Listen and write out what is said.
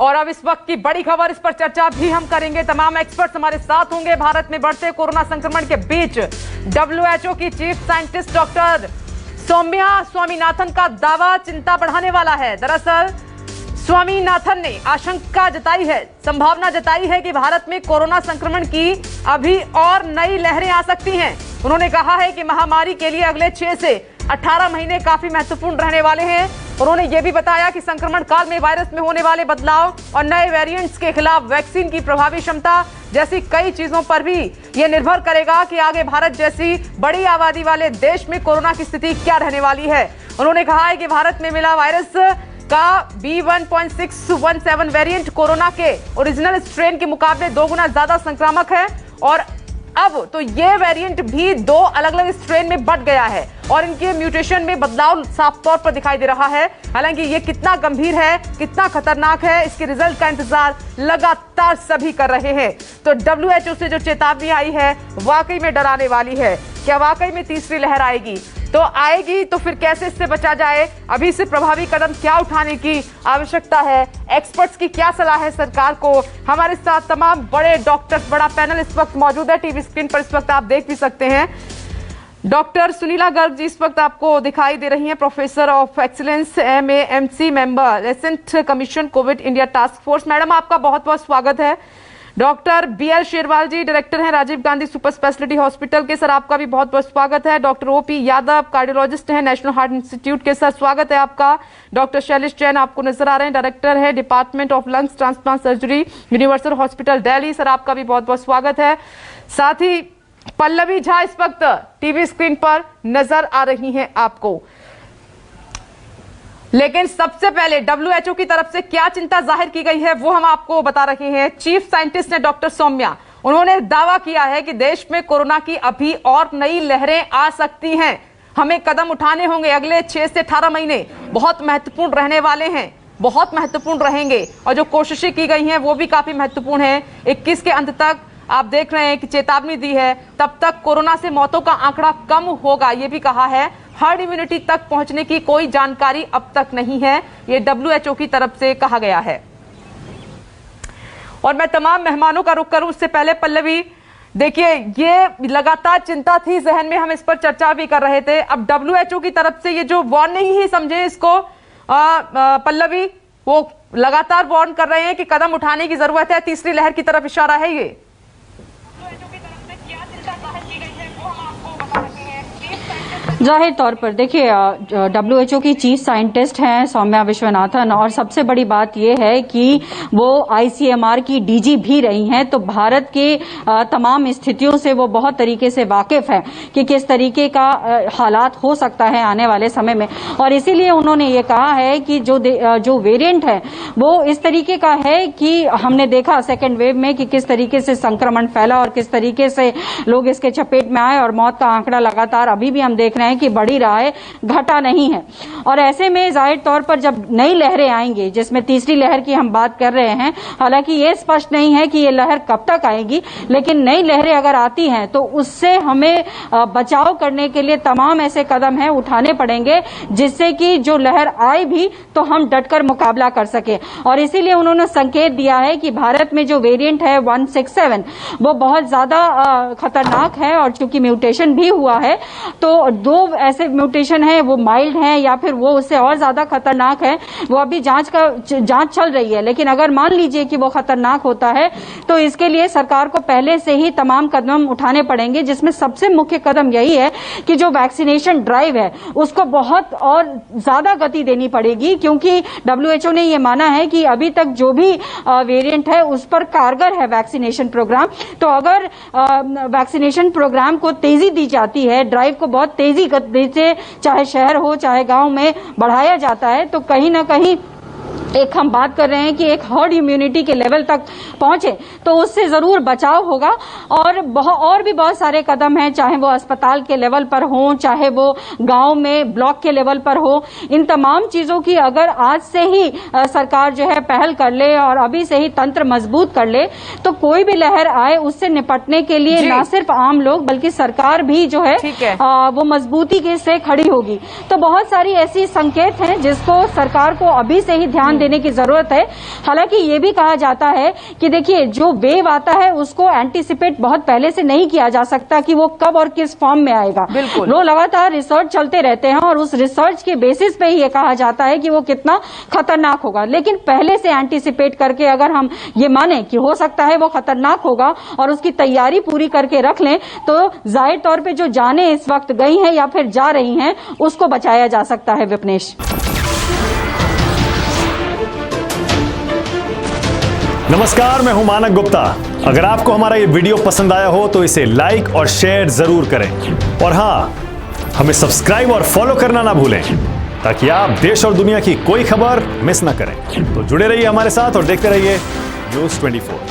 और अब इस वक्त की बड़ी खबर, इस पर चर्चा भी हम करेंगे। तमाम एक्सपर्ट्स हमारे साथ होंगे। भारत में बढ़ते कोरोना संक्रमण के बीच WHO की chief scientist doctor Soumya Swaminathan का दावा चिंता बढ़ाने वाला है। दरअसल स्वामीनाथन ने आशंका जताई है, संभावना जताई है कि भारत में कोरोना संक्रमण की अभी और नई लहरें आ सकती हैं। उन्होंने कहा है कि महामारी के लिए अगले 6 से 18 महीने काफी महत्वपूर्ण रहने वाले हैं। उन्होंने ये भी बताया कि संक्रमण काल में वायरस में होने वाले बदलाव और नए वेरिएंट्स के खिलाफ वैक्सीन की प्रभावी क्षमता जैसी कई चीजों पर भी ये निर्भर करेगा कि आगे भारत जैसी बड़ी आबादी वाले देश में कोरोना की स्थिति क्या रहने वाली है। उन्होंने कहा है कि भारत में मिला वायरस का B1.617 वेरिएंट कोरोना के ओरिजिनल स्ट्रेन के मुकाबले 2 गुना ज्यादा संक्रामक है और अब तो ये वेरिएंट भी 2 अलग अलग स्ट्रेन में बढ़ गया है और इनके म्यूटेशन में बदलाव साफ तौर पर दिखाई दे रहा है। हालांकि ये कितना गंभीर है, कितना खतरनाक है, इसके रिजल्ट का इंतजार लगातार सभी कर रहे हैं। तो WHO से जो चेतावनी आई है वाकई में डराने वाली है। क्या वाकई में तीसरी लहर आएगी? तो आएगी तो फिर कैसे इससे बचा जाए, अभी से प्रभावी कदम क्या उठाने की आवश्यकता है, एक्सपर्ट्स की क्या सलाह है सरकार को। हमारे साथ तमाम बड़े डॉक्टर्स, बड़ा पैनल इस वक्त मौजूद है। टीवी स्क्रीन पर इस वक्त आप देख भी सकते हैं। डॉक्टर सुनीला गर्ग जी इस वक्त आपको दिखाई दे रही हैं, professor of excellence MAMC member एसेंट commission covid India task force. Madam आपका बहुत बहुत स्वागत है। Doctor BL Sherwal ji director हैं Rajiv Gandhi Super Speciality Hospital के, सर आपका भी बहुत बहुत स्वागत है। डॉक्टर OP यादव कार्डियोलॉजिस्ट हैं नेशनल हार्ट इंस्टीट्यूट के, सर स्वागत है आपका। डॉक्टर शैलेश जैन आपको नजर आ रहे हैं, डायरेक्टर है department of lungs transplant surgery universal hospital Delhi, sir आपका भी बहुत बहुत स्वागत है। साथ ही पल्लवी झा इस वक्त टीवी स्क्रीन पर नजर आ रही हैं आपको। लेकिन सबसे पहले WHO की तरफ से क्या चिंता जाहिर की गई है वो हम आपको बता रहे हैं। चीफ साइंटिस्ट ने डॉक्टर सौम्या, उन्होंने दावा किया है कि देश में कोरोना की अभी और नई लहरें आ सकती हैं। हमें कदम उठाने होंगे, अगले 6 से 18 महीने बहुत महत्वपूर्ण रहने वाले हैं, बहुत महत्वपूर्ण रहेंगे और जो कोशिशें की गई हैं वो भी काफी महत्वपूर्ण है। 21 के अंत तक आप देख रहे हैं कि चेतावनी दी है, तब तक कोरोना से मौतों का आंकड़ा कम होगा, ये भी कहा है। हर्ड इम्यूनिटी तक पहुंचने की कोई जानकारी अब तक नहीं है, ये WHO की तरफ से कहा गया है। और मैं तमाम मेहमानों का रुख करूं उससे पहले पल्लवी, देखिए ये लगातार चिंता थी जहन में, हम इस पर चर्चा भी कर रहे थे। अब WHO की तरफ से ये जो वार्निंग ही समझे इसको पल्लवी, वो लगातार वार्न कर रहे हैं कि कदम उठाने की जरूरत है, तीसरी लहर की तरफ इशारा है। ये जाहिर तौर पर देखिए WHO की चीफ साइंटिस्ट हैं सौम्या विश्वनाथन, और सबसे बड़ी बात यह है कि वो ICMR की DG भी रही हैं, तो भारत के तमाम स्थितियों से वो बहुत तरीके से वाकिफ है कि किस तरीके का हालात हो सकता है आने वाले समय में। और इसीलिए उन्होंने ये कहा है कि जो वेरिएंट है वो इस तरीके का है कि हमने देखा सेकेंड वेव में कि किस तरीके से संक्रमण फैला और किस तरीके से लोग इसके चपेट में आए, और मौत का आंकड़ा लगातार अभी भी हम देख रहे हैं कि बढ़ी रहा है, घटा नहीं है। और ऐसे में जाहिर तौर पर जब नई लहरें आएंगी, जिसमें तीसरी लहर की हम बात कर रहे हैं, हालांकि ये स्पष्ट नहीं है कि ये लहर कब तक आएगी, लेकिन नई लहरें अगर आती हैं तो उससे हमें बचाव करने के लिए तमाम ऐसे कदम हैं उठाने पड़ेंगे जिससे कि जो लहर आए भी तो हम डटकर मुकाबला कर सके। और इसीलिए उन्होंने संकेत दिया है कि भारत में जो वेरिएंट है 167 वो बहुत ज्यादा खतरनाक है, और चूंकि म्यूटेशन भी हुआ है तो 2 ऐसे म्यूटेशन है, वो माइल्ड है या फिर वो उससे और ज्यादा खतरनाक है, वो अभी जांच चल रही है। लेकिन अगर मान लीजिए कि वो खतरनाक होता है तो इसके लिए सरकार को पहले से ही तमाम कदम उठाने पड़ेंगे, जिसमें सबसे मुख्य कदम यही है कि जो वैक्सीनेशन ड्राइव है उसको बहुत और ज्यादा गति देनी पड़ेगी, क्योंकि WHO ने ये माना है कि अभी तक जो भी वेरिएंट है उस पर कारगर है वैक्सीनेशन प्रोग्राम। तो अगर वैक्सीनेशन प्रोग्राम को तेजी दी जाती है, ड्राइव को बहुत तेजी गति से चाहे शहर हो चाहे गांव में बढ़ाया जाता है, तो कहीं ना कहीं एक हम बात कर रहे हैं कि एक हर्ड इम्यूनिटी के लेवल तक पहुंचे तो उससे जरूर बचाव होगा। और भी बहुत सारे कदम हैं, चाहे वो अस्पताल के लेवल पर हो, चाहे वो गांव में ब्लॉक के लेवल पर हो। इन तमाम चीजों की अगर आज से ही सरकार जो है पहल कर ले और अभी से ही तंत्र मजबूत कर ले तो कोई भी लहर आए उससे निपटने के लिए ना सिर्फ आम लोग बल्कि सरकार भी जो है वो मजबूती से खड़ी होगी। तो बहुत सारी ऐसी संकेत हैं जिसको सरकार को अभी से ही ध्यान देने की जरूरत है। हालांकि ये भी कहा जाता है कि देखिए जो वेव आता है उसको एंटीसिपेट बहुत पहले से नहीं किया जा सकता कि वो कब और किस फॉर्म में आएगा। बिल्कुल। वो लगातार रिसर्च चलते रहते हैं और उस रिसर्च के बेसिस पे ही ये कहा जाता है कि वो कितना खतरनाक होगा। लेकिन पहले से एंटीसिपेट करके अगर हम ये माने कि हो सकता है वो खतरनाक होगा और उसकी तैयारी पूरी करके रख लें तो जाहिर तौर पे जो जानें इस वक्त गई हैं या फिर जा रही हैं उसको बचाया जा सकता है। विपनेश, नमस्कार, मैं हूं मानक गुप्ता। अगर आपको हमारा ये वीडियो पसंद आया हो तो इसे लाइक और शेयर जरूर करें और हां, हमें सब्सक्राइब और फॉलो करना ना भूलें ताकि आप देश और दुनिया की कोई खबर मिस ना करें। तो जुड़े रहिए हमारे साथ और देखते रहिए न्यूज़ 24।